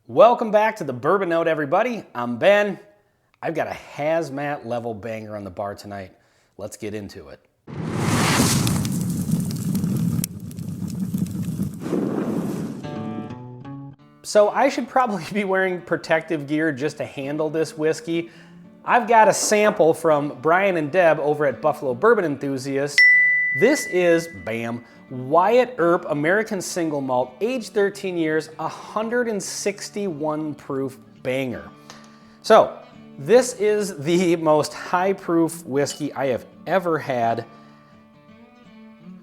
Welcome back to the Bourbon Note, everybody. I'm Ben. I've got a hazmat level banger on the bar tonight. Let's get into it. So I should probably be wearing protective gear just to handle this whiskey. I've got a sample from Brian and Deb over at Buffalo Bourbon Enthusiast. This is, bam, Wyatt Erp American Single Malt, aged 13 years, 161 proof banger. So this is the most high proof whiskey I have ever had.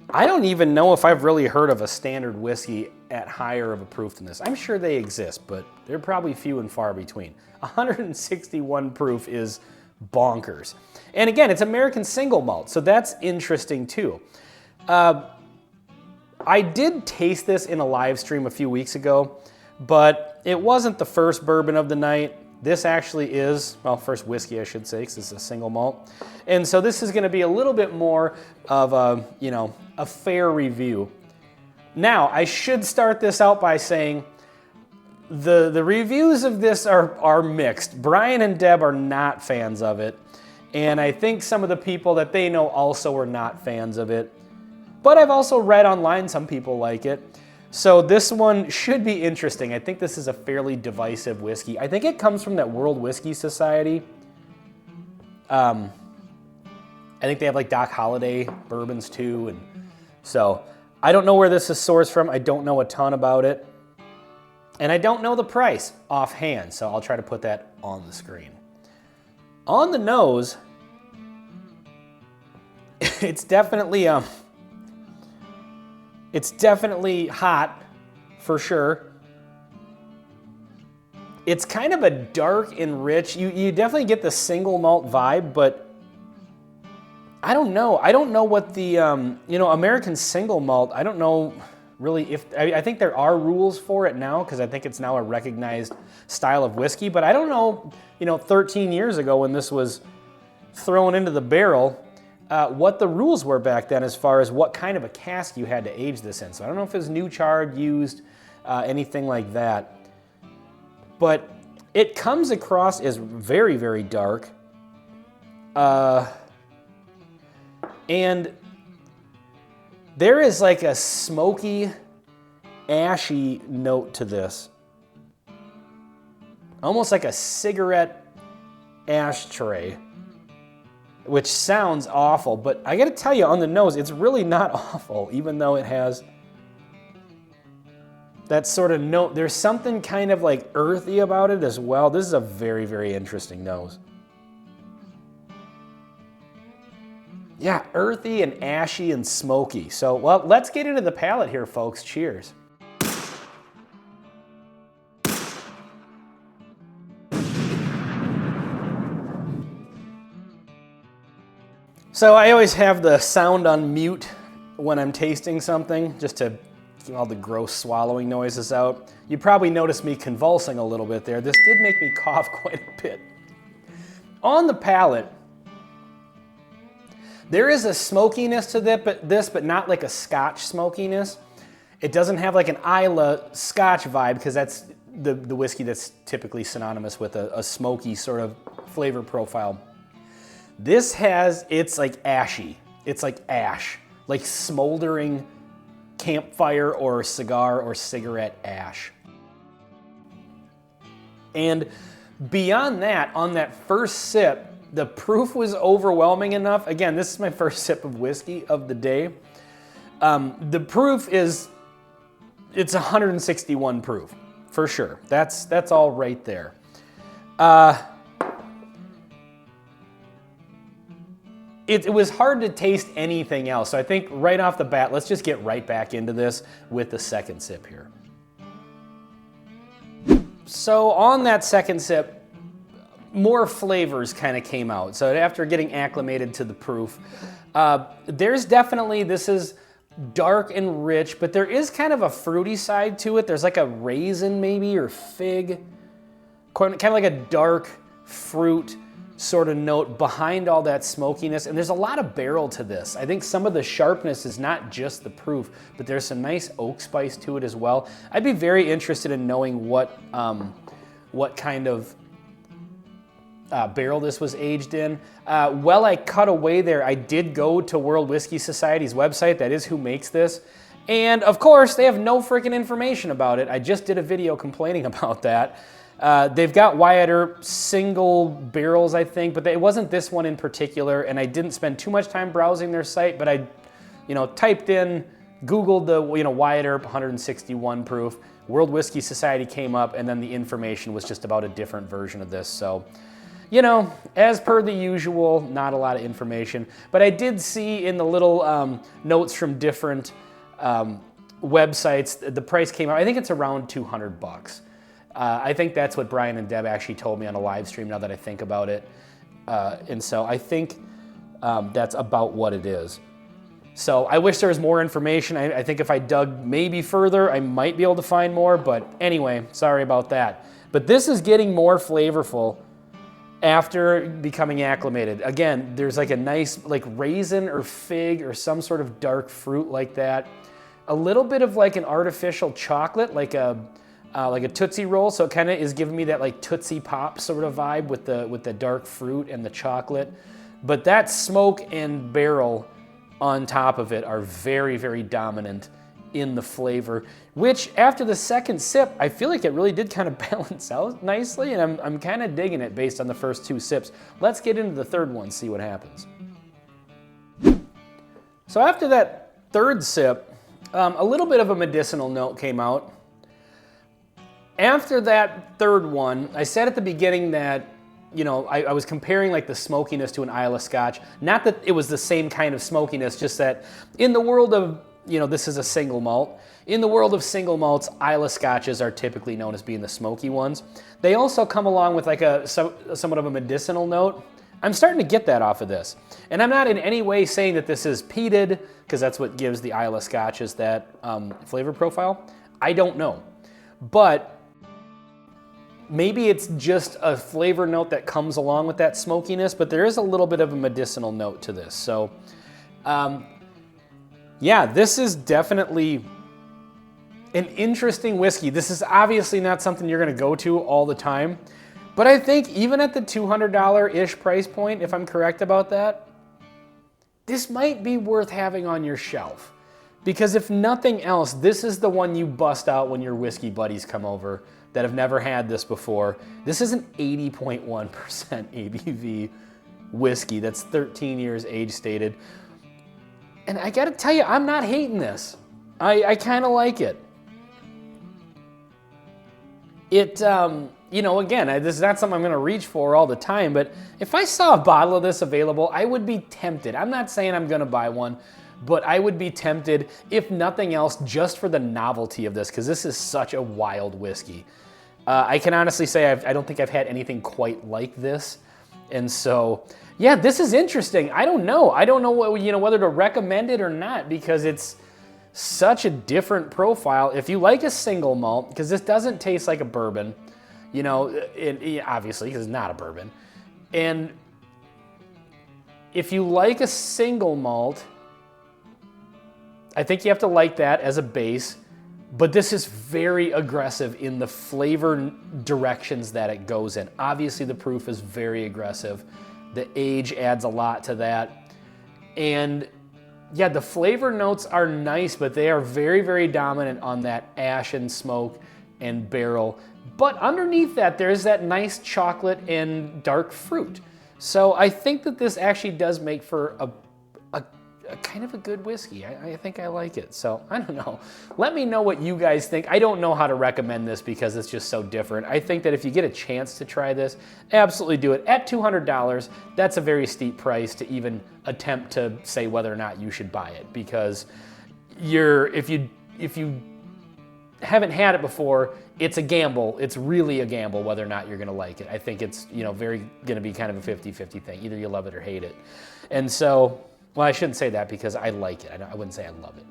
I don't even know if I've really heard of a standard whiskey at higher of a proof than this. I'm sure they exist, but they're probably few and far between. 161 proof is bonkers. And again, it's American single malt, so that's interesting too. I did taste this in a live stream a few weeks ago, but it wasn't the first bourbon of the night. This actually is, well, first whiskey I should say, because this is a single malt. And so this is gonna be a little bit more of a, a fair review. Now, I should start this out by saying the reviews of this are mixed. Brian and Deb are not fans of it, and I think some of the people that they know also are not fans of it. But I've also read online some people like it. So this one should be interesting. I think this is a fairly divisive whiskey. I think it comes from that World Whiskey Society. I think they have like Doc Holliday bourbons too. And so I don't know where this is sourced from. I don't know a ton about it. And I don't know the price offhand, so I'll try to put that on the screen. On the nose, it's definitely hot, for sure. It's kind of a dark and rich. You definitely get the single malt vibe, but I don't know. I don't know what the, American single malt, I don't know really if, I think there are rules for it now because I think it's now a recognized style of whiskey, but I don't know, 13 years ago when this was thrown into the barrel, what the rules were back then as far as what kind of a cask you had to age this in. So I don't know if it was new charred, used, anything like that. But it comes across as very, very dark. And there is like a smoky, ashy note to this. Almost like a cigarette ashtray. Which sounds awful, but I gotta tell you, on the nose, it's really not awful, even though it has that sort of note. There's something kind of like earthy about it as well. This is a very, very interesting nose. Yeah, earthy and ashy and smoky. So, well, let's get into the palate here, folks. Cheers. So I always have the sound on mute when I'm tasting something, just to get all the gross swallowing noises out. You probably noticed me convulsing a little bit there. This did make me cough quite a bit. On the palate, there is a smokiness to this, but not like a Scotch smokiness. It doesn't have like an Islay Scotch vibe, because that's the whiskey that's typically synonymous with a smoky sort of flavor profile. This it's like ashy. It's like ash, like smoldering campfire or cigar or cigarette ash. And beyond that, on that first sip, the proof was overwhelming enough. Again, this is my first sip of whiskey of the day. The proof it's 161 proof, for sure. That's all right there. It was hard to taste anything else. So I think right off the bat, let's just get right back into this with the second sip here. So on that second sip, more flavors kind of came out. So after getting acclimated to the proof, there's definitely, this is dark and rich, but there is kind of a fruity side to it. There's like a raisin maybe, or fig, kind of like a dark fruit sort of note behind all that smokiness, and there's a lot of barrel to this. I think some of the sharpness is not just the proof, but there's some nice oak spice to it as well. I'd be very interested in knowing what kind of barrel this was aged in. While I cut away there, I did go to World Whiskey Society's website. That is who makes this. And of course, they have no freaking information about it. I just did a video complaining about that. They've got Wyatt Erp single barrels, I think, but it wasn't this one in particular, and I didn't spend too much time browsing their site, but I, typed in, Googled the, Wyatt Erp 161 proof. World Whiskey Society came up, and then the information was just about a different version of this. So, as per the usual, not a lot of information. But I did see in the little notes from different websites, the price came out, I think it's around $200. I think that's what Brian and Deb actually told me on a live stream now that I think about it. And so I think that's about what it is. So I wish there was more information. I think if I dug maybe further, I might be able to find more. But anyway, sorry about that. But this is getting more flavorful after becoming acclimated. Again, there's like a nice raisin or fig or some sort of dark fruit like that. A little bit of like an artificial chocolate, like a Tootsie Roll, so it kind of is giving me that like Tootsie Pop sort of vibe with the dark fruit and the chocolate. But that smoke and barrel on top of it are very, very dominant in the flavor, which after the second sip, I feel like it really did kind of balance out nicely, and I'm kind of digging it based on the first two sips. Let's get into the third one, see what happens. So after that third sip, a little bit of a medicinal note came out. After that third one, I said at the beginning that, I was comparing like the smokiness to an Islay Scotch. Not that it was the same kind of smokiness, just that in the world of, this is a single malt. In the world of single malts, Islay Scotches are typically known as being the smoky ones. They also come along with like somewhat of a medicinal note. I'm starting to get that off of this. And I'm not in any way saying that this is peated, because that's what gives the Islay Scotches that flavor profile. I don't know. But maybe it's just a flavor note that comes along with that smokiness, but there is a little bit of a medicinal note to this. So, yeah, this is definitely an interesting whiskey. This is obviously not something you're going to go to all the time, but I think even at the $200-ish price point, if I'm correct about that, this might be worth having on your shelf. Because if nothing else, this is the one you bust out when your whiskey buddies come over that have never had this before. This is an 80.1% ABV whiskey that's 13 years age stated. And I gotta tell you, I'm not hating this. I kind of like it. Again, this is not something I'm gonna reach for all the time, but if I saw a bottle of this available, I would be tempted. I'm not saying I'm gonna buy one, but I would be tempted, if nothing else, just for the novelty of this, because this is such a wild whiskey. I can honestly say I don't think I've had anything quite like this. And so, yeah, this is interesting. I don't know. I don't know whether to recommend it or not, because it's such a different profile. If you like a single malt, because this doesn't taste like a bourbon, obviously, because it's not a bourbon. And if you like a single malt, I think you have to like that as a base, but this is very aggressive in the flavor directions that it goes in. Obviously, the proof is very aggressive. The age adds a lot to that. And yeah, the flavor notes are nice, but they are very, very dominant on that ash and smoke and barrel. But underneath that, there's that nice chocolate and dark fruit. So I think that this actually does make for a kind of a good whiskey. I think I like it. So I don't know. Let me know what you guys think. I don't know how to recommend this because it's just so different. I think that if you get a chance to try this, absolutely do it. At $200, that's a very steep price to even attempt to say whether or not you should buy it, because if you haven't had it before, it's a gamble. It's really a gamble whether or not you're going to like it. I think it's very going to be kind of a 50-50 thing. Either you love it or hate it. And so, well, I shouldn't say that because I like it. I wouldn't say I love it.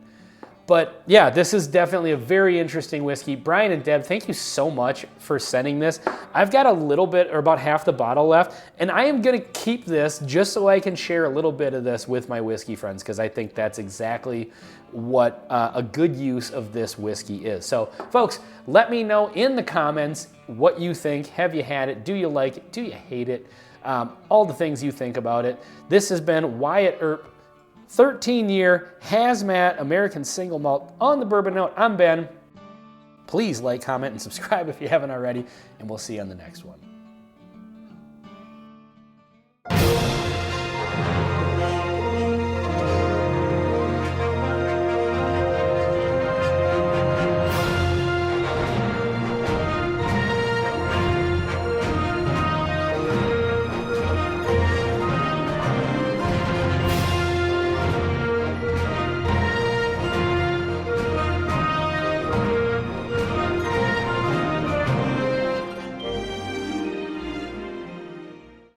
But yeah, this is definitely a very interesting whiskey. Brian and Deb, thank you so much for sending this. I've got a little bit, or about half the bottle left, and I am gonna keep this just so I can share a little bit of this with my whiskey friends, because I think that's exactly what a good use of this whiskey is. So folks, let me know in the comments what you think. Have you had it? Do you like it? Do you hate it? All the things you think about it. This has been Wyatt Erp, 13-year hazmat American single malt on the Bourbon Note. I'm Ben. Please like, comment, and subscribe if you haven't already, and we'll see you on the next one.